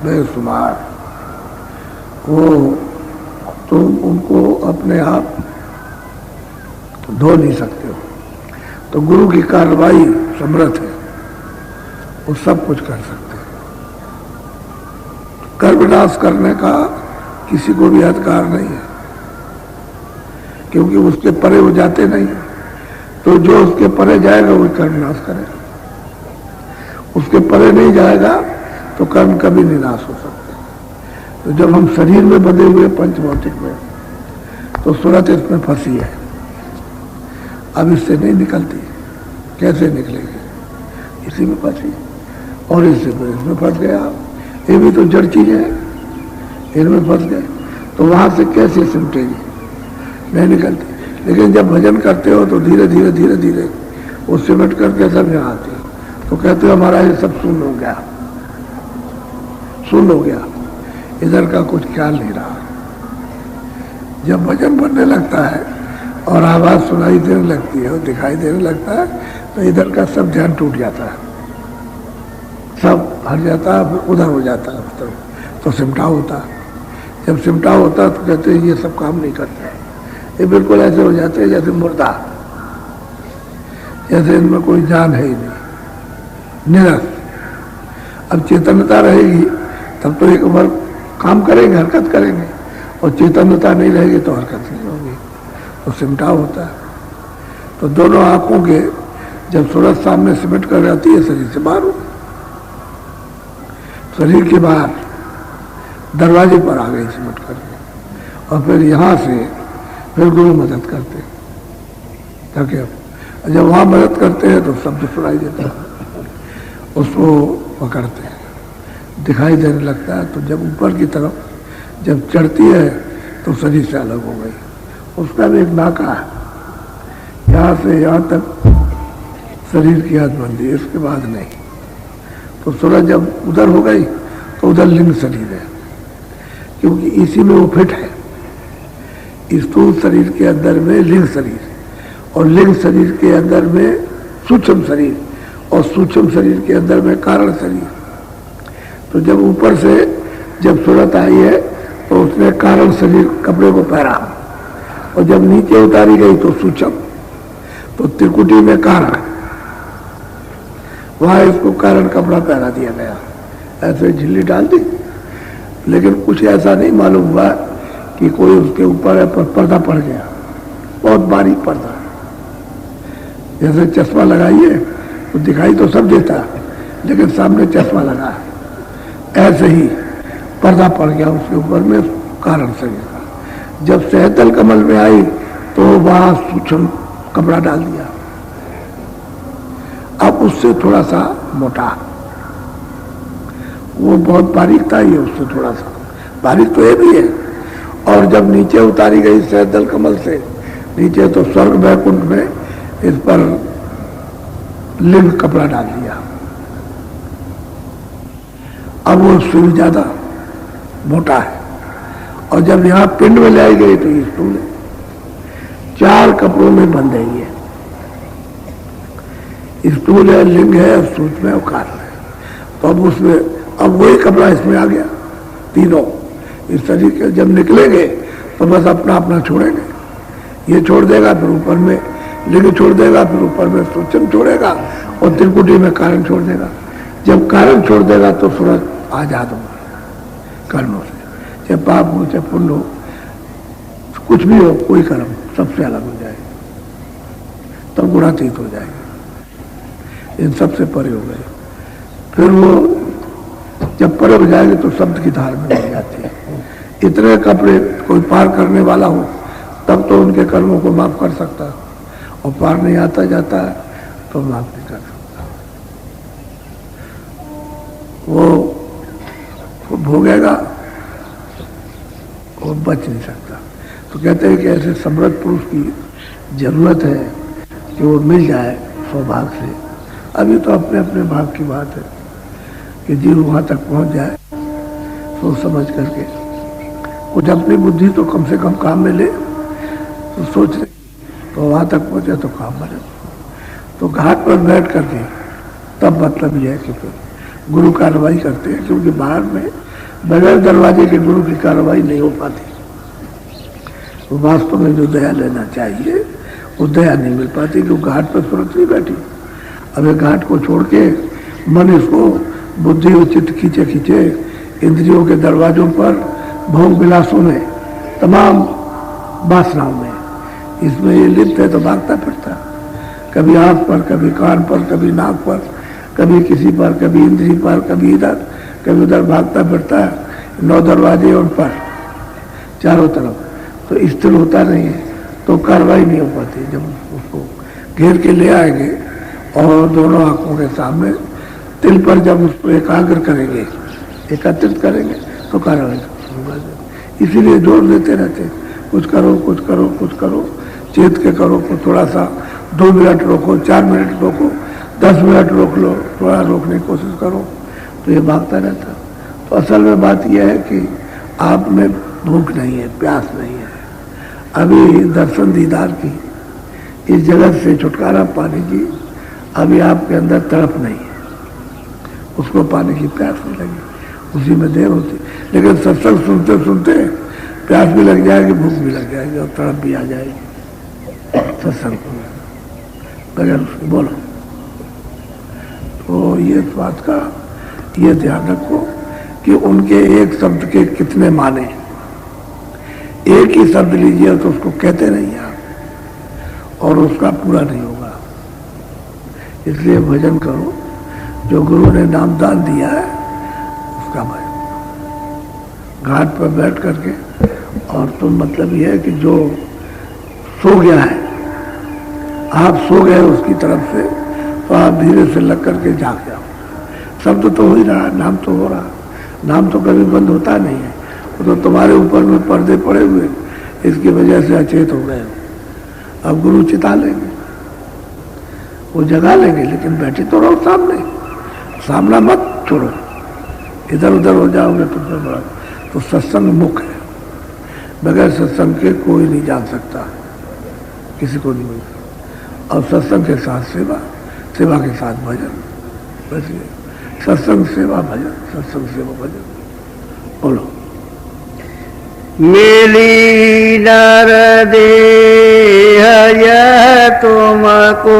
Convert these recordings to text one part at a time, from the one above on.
बेशुमार, वो तुम उनको अपने आप धो नहीं सकते हो। तो गुरु की कार्रवाई समर्थ है, वो सब कुछ कर सकते हैं। कर विनाश करने का किसी को भी अधिकार नहीं है, क्योंकि उसके परे वो जाते नहीं। तो जो उसके परे जाएगा वो कर्म नाश करेगा, उसके परे नहीं जाएगा तो कर्म कभी नहीं नाश हो सकते। तो जब हम शरीर में बंधे हुए पंच भौतिक में, तो सूरत इसमें फंसी है, अब इससे नहीं निकलती। कैसे निकलेगी? इसी में फंसी, और इसमें फंस गया। ये भी तो जड़ चीजें हैं, इनमें फंस गए तो वहां से कैसे सिमटेगी? नहीं निकलती। लेकिन जब भजन करते हो तो धीरे धीरे धीरे धीरे वो सिमट करके सब यहाँ आते हैं। तो कहते हो हमारा ये सब शून्य हो गया, शून्य हो गया, इधर का कुछ ख्याल नहीं रहा। जब भजन बनने लगता है और आवाज सुनाई देने लगती है और दिखाई देने लगता है, तो इधर का सब ध्यान टूट जाता है, सब हट जाता है, फिर उधर हो जाता है। तो सिमटाव होता है। जब सिमटाव होता है तो कहते हैं ये सब काम नहीं करते, ये बिल्कुल ऐसे हो जाते हैं जैसे मुर्दा, जैसे इनमें कोई जान है ही नहीं, निरस। अब चेतनता रहेगी तब तो एक बार काम करेंगे, हरकत करेंगे, और चेतनता नहीं रहेगी तो हरकत नहीं होगी, तो सिमटाव होता है। तो दोनों आंखों के जब सूरज सामने सिमट कर जाती है, शरीर से बाहर हो, शरीर के बाहर दरवाजे पर आ गई सिमट करके, और फिर यहाँ से फिर गुरु मदद करते, ताकि जब वहाँ मदद करते हैं तो शब्द सुनाई देता है, उसको पकड़ते हैं, दिखाई देने लगता है। तो जब ऊपर की तरफ जब चढ़ती है तो शरीर से अलग हो गई। उसका भी एक नाका है, यहाँ से यहाँ तक शरीर की हदबंदी, इसके बाद नहीं। तो सूरज जब उधर हो गई तो उधर लिंग शरीर है, क्योंकि इसी में वो फिट है। स्थूल शरीर के अंदर में लिंग शरीर, और लिंग शरीर के अंदर में सूक्ष्म शरीर, और सूक्ष्म शरीर के अंदर में कारण शरीर। तो जब ऊपर से जब सूरत आई है तो उसने कारण शरीर कपड़े को पहना, और जब नीचे उतारी गई तो सूक्ष्म, तो त्रिकुटी में कारण, वहां इसको कारण कपड़ा पहना दिया गया, ऐसे झिल्ली डाल दी। लेकिन कुछ ऐसा नहीं मालूम हुआ कि कोई उसके ऊपर पर्दा पड़ गया, बहुत बारीक पर्दा, जैसे चश्मा लगाइए तो दिखाई तो सब देता, लेकिन सामने चश्मा लगा, ऐसे ही पर्दा पड़ गया उसके ऊपर में कारण शरीर का। जब सहतल कमल में आई तो वहां सूक्ष्म कपड़ा डाल दिया, अब उससे थोड़ा सा मोटा, वो बहुत बारीक था, ये उससे थोड़ा सा बारीक तो ये भी है। और जब नीचे उतारी गई सहतल कमल से नीचे, तो स्वर्ग वैकुंठ में इस पर लिंग कपड़ा डाल दिया। अब वो सूर्य ज्यादा मोटा है, और जब यहाँ पिंड में लाई गई तो ये स्थूल है, 4 कपड़ों में बंध गई है। स्थूल है, लिंग है, सूक्ष्म है और कारण है। तो अब उसमें अब वही कपड़ा इसमें आ गया, तीनों इस शरीर के। जब निकलेंगे तो बस अपना अपना छोड़ेंगे, ये छोड़ देगा, फिर ऊपर में लिंग छोड़ देगा, फिर ऊपर में सूक्ष्म छोड़ेगा, और त्रिकुटी में कारण छोड़ देगा। जब कारण छोड़ देगा तो सूरज आजाद होगा कर्मों से, चाहे पाप हो चाहे पुण्य हो, कुछ भी हो, कोई कर्म सबसे अलग हो जाएगा, तब तो गुणातीत हो जाएगी, इन सबसे परे हो गए। फिर वो जब परे हो जाएंगे तो शब्द की धार में मिल जाती है। इतने कपड़े कोई पार करने वाला हो तब तो उनके कर्मों को माफ कर सकता है, और पार नहीं आता जाता है तो माफ नहीं कर सकता। वो भोगेगा, वो बच नहीं सकता। तो कहते हैं कि ऐसे समृद्ध पुरुष की जरूरत है कि वो मिल जाए सौभाग्य से। अभी तो अपने अपने भाग की बात है कि जीव वहां तक पहुंच जाए सोच समझ करके, कुछ अपनी बुद्धि तो कम से कम काम में ले, तो सोच ले तो वहां तक पहुंचे तो काम बने। तो घाट पर बैठ करके तब मतलब यह है कि फिर गुरु कार्रवाई करते हैं, क्योंकि बाहर में बगैर दरवाजे के गुरु की कार्रवाई नहीं हो पाती। तो वास्तव में जो दया लेना चाहिए वो दया नहीं मिल पाती, क्योंकि घाट पर सुरत नहीं बैठी। अब एक घाट को छोड़ के मन इसको बुद्धि और चित्त खींचे खींचे इंद्रियों के दरवाजों पर, भोग विलासों में, तमाम वासनाओं में, इसमें ये लिप्त है तो भागता फिरता, कभी आंख पर, कभी कान पर, कभी नाक पर, कभी किसी पर, कभी इंद्री पर, कभी इधर कभी उधर भागता फिरता है, 9 दरवाजे उन पर चारों तरफ, तो स्थिर होता नहीं है, तो कार्रवाई नहीं हो पाती। जब उसको घेर के ले आएंगे और दोनों आंखों के सामने तिल पर जब उसको एकाग्र करेंगे, एकत्रित करेंगे, तो कार्रवाई होगा। इसीलिए जोर देते रहते हैं, कुछ करो कुछ करो कुछ करो, चेत के करो, कुछ थोड़ा सा 2 मिनट रोको, 4 मिनट रोको, 10 मिनट रोक लो, थोड़ा रोकने की कोशिश करो, तो ये भागता रहता। तो असल में बात यह है कि आप में भूख नहीं है, प्यास नहीं है, अभी दर्शन दीदार की, इस जगत से छुटकारा पाने की अभी आपके अंदर तड़प नहीं है, उसको पाने की प्यास नहीं लगी, उसी में देर होती। लेकिन सत्संग सुनते सुनते प्यास भी लग जाएगी, भूख भी लग जाएगी और तड़प भी आ जाएगी सत्संग बगैर उसके। बोलो, तो ये बात का ये ध्यान रखो कि उनके एक शब्द के कितने माने। एक ही शब्द लीजिए तो उसको कहते नहीं आप, और उसका पूरा नहीं होगा। इसलिए भजन करो, जो गुरु ने नामदान दिया है उसका भजन। घाट पर बैठ करके, और तुम मतलब यह है कि जो सो गया है, आप सो गए उसकी तरफ से, तो आप धीरे से लग करके जाग जाओ। शब्द तो हो ही रहा, नाम तो हो रहा, नाम तो कभी बंद होता नहीं है। वो तो तुम्हारे ऊपर में पर्दे पड़े हुए, इसकी वजह से अचेत हो गए हो। अब गुरु चिता लेंगे, वो जगा लेंगे, लेकिन बैठे तो रहो सामने, सामना मत छोड़ो, इधर उधर हो जाओगे तो फिर बड़ा। तो सत्संग मुख है, बगैर सत्संग के कोई नहीं जान सकता, किसी को नहीं मिल सकता। और सत्संग के साथ सेवा, सेवा के साथ भजन, बस ये सत्संग सेवा भजन, सत्संग सेवा भजन। बोलो। मिली नर देह यह तुमको,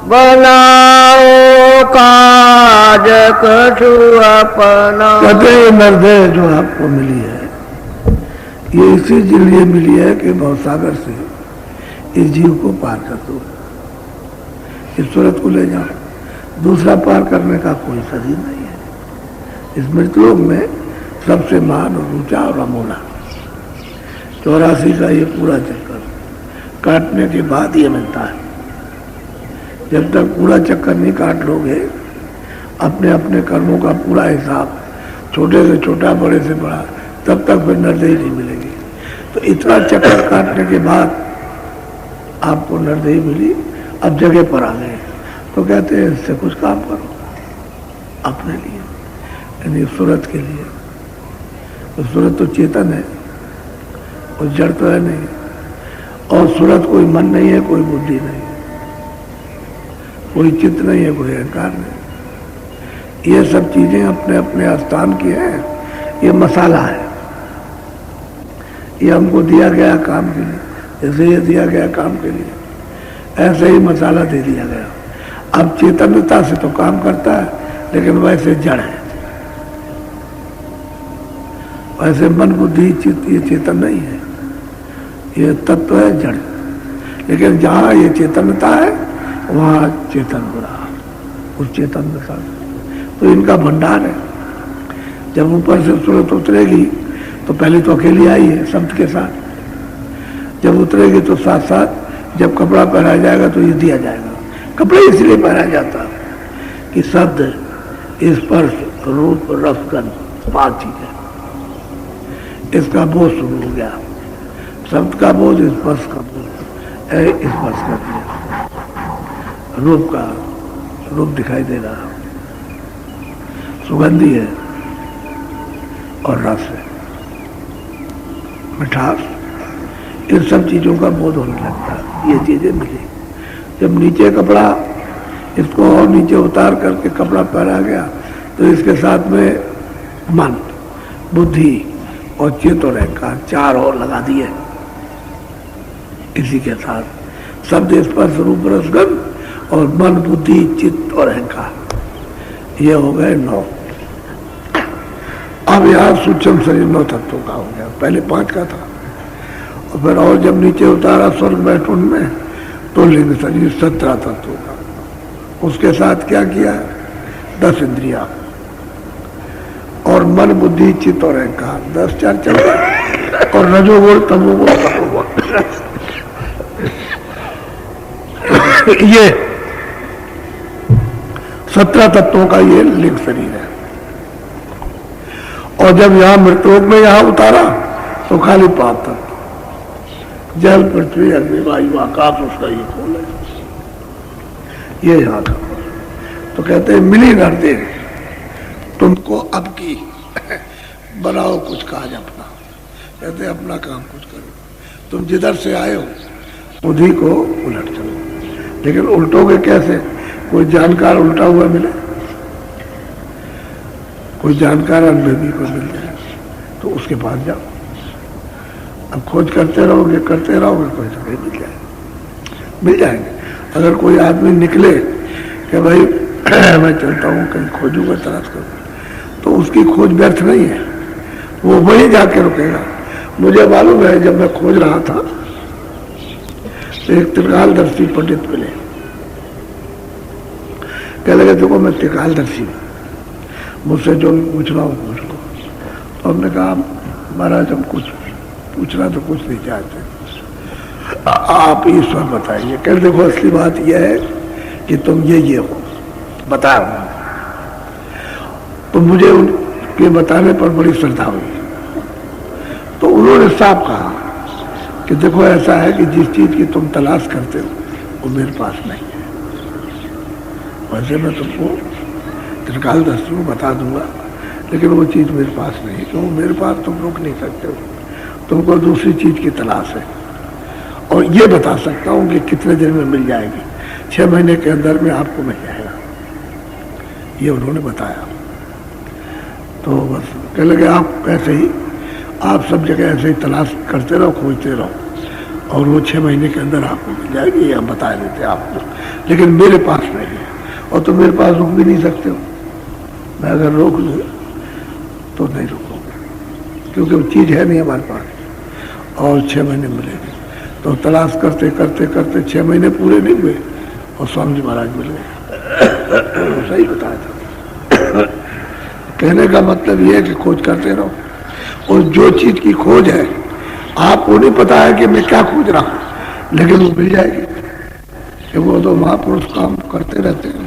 बनाओ काज कछु अपना। कहते नरदेह जो आपको मिली है, ये इसी लिए मिली है कि भवसागर से इस जीव को पार कर दो, इस सूरत को ले जाओ। दूसरा पार करने का कोई शरीर नहीं है। इस मृतलोक में सबसे महान और ऊंचा और अमोला 84 का ये पूरा चक्कर काटने के बाद ये मिलता है। जब तक पूरा चक्कर नहीं काट लोगे, अपने अपने कर्मों का पूरा हिसाब, छोटे से छोटा बड़े से बड़ा, तब तक फिर नरदेही नहीं मिलेगी। तो इतना चक्कर काटने के बाद आपको नरदेही मिली, अब जगह पर आ गए, तो कहते हैं इससे कुछ काम करो अपने लिए, यानी सूरत के लिए। तो सूरत तो चेतन है, और जड़ तो है नहीं, और सूरत कोई मन नहीं है, कोई बुद्धि नहीं है, कोई चित्त नहीं है, कोई अहंकार नहीं। ये सब चीजें अपने अपने स्थान की है। ये मसाला है, ये हमको दिया गया काम के लिए, जैसे ये दिया गया काम के लिए, ऐसे ही मसाला दे दिया गया। अब चेतनता से तो काम करता है, लेकिन वैसे जड़ है, वैसे मन बुद्धि चित्त ये चेतन नहीं है, ये तत्व है जड़। लेकिन जहाँ ये चेतनता है वहाँ चेतन हो रहा, उस चेतन के साथ तो इनका भंडार है। जब ऊपर से सूरत उतरेगी तो पहले तो अकेली आई है शब्द के साथ, जब उतरेगी तो साथ साथ जब कपड़ा पहनाया जाएगा तो ये दिया जाएगा। कपड़े इसलिए पहनाया जाता है कि शब्द, स्पर्श, रूप, रस, गंध 5 चीजें, इसका बोझ शुरू हो गया। शब्द का बोझ, स्पर्श का बोझ, स्पर्श कर दिया, रूप का रूप दिखाई दे रहा, सुगंधी है और रस है, मिठास, इन सब चीजों का बोध होने लगता है। ये चीजें मिली। जब नीचे कपड़ा, इसको और नीचे उतार करके कपड़ा पहना गया तो इसके साथ में मन, बुद्धि और चित्त और अहंकार 4 और लगा दिए। इसी के साथ शब्द स्पर्श रूप रस गंध और मन बुद्धि चित्त और अहंकार, ये हो गए 9। अब यहाँ सूक्ष्म शरीर 9 तत्वों का हो गया, पहले 5 का था। और फिर और जब नीचे उतारा स्वर्ग बैठुन में तो लिंग शरीर 17 तत्वों का। उसके साथ क्या किया? 10 इंद्रिया और मन बुद्धि चित्त और अहंकार 10 4 14 और रजोगुण तमोगुण सतोगुण ये 17 तत्वों का ये लिंग शरीर है। और जब यहां मृतलोक में यहां उतारा तो खाली 5 तत्व, जल पृथ्वी अग्नि वायु आकाश, उसका ये खोल है, ये यहां का। तो कहते हैं मिली नरदे तुमको अब की बनाओ कुछ काज अपना। कहते हैं अपना काम कुछ करो, तुम जिधर से आए हो उधी को उलट चलो। लेकिन उल्टोगे कैसे? कोई जानकार उल्टा हुआ मिले, कोई जानकार अनुभवी को मिल जाए तो उसके पास जाओ। अब खोज करते रहोगे कोई तो कहीं मिल जाएंगे। अगर कोई आदमी निकले कि भाई मैं चलता हूँ कहीं खोजूंगा तलाश करूँगा, तो उसकी खोज व्यर्थ नहीं है, वो वहीं जाके रुकेगा। मुझे मालूम है जब मैं खोज रहा था तो एक त्रिकालदर्शी पंडित मिले, कह लगे देखो मैं त्रिकालदर्शी हूँ, मुझसे जो पूछ रहा हूँ पूछ लो। तो हमने कहा महाराज हम कुछ पूछना तो कुछ नहीं चाहते, आप ईश्वर बताइए। कह देखो असली बात यह है कि तुम ये हो बताओ। तो मुझे उनके बताने पर बड़ी श्रद्धा हुई। तो उन्होंने साफ कहा कि देखो ऐसा है कि जिस चीज की तुम तलाश करते हो वो मेरे पास नहीं है। वैसे मैं तुमको त्रिकालदर्शी को बता दूंगा, लेकिन वो चीज मेरे पास नहीं है, क्यों? मेरे पास तुम रोक नहीं सकते हो, तुमको दूसरी चीज की तलाश है। और ये बता सकता हूँ कि कितने दिन में मिल जाएगी, 6 महीने के अंदर में आपको मिल जाएगा, ये उन्होंने बताया। तो बस कह लगे आप ऐसे ही, आप सब जगह ऐसे ही तलाश करते रहो, खोजते रहो, और वो 6 महीने के अंदर आपको मिल जाएगी, या बता देते आपको, लेकिन मेरे पास नहीं है। और तुम मेरे पास रुक भी नहीं सकते हो, मैं अगर रोक लूँ तो नहीं रुकोगे, क्योंकि वो चीज़ है नहीं हमारे पास। और 6 महीने मिलेगी। तो तलाश करते करते करते 6 महीने पूरे नहीं हुए और स्वामी जी महाराज मिल गए। सही बताया था। कहने का मतलब ये है कि खोज करते रहो, और जो चीज की खोज है आपको नहीं पता है कि मैं क्या खोज रहा हूं, लेकिन वो मिल जाएगी। कि वो तो महापुरुष काम करते रहते हैं।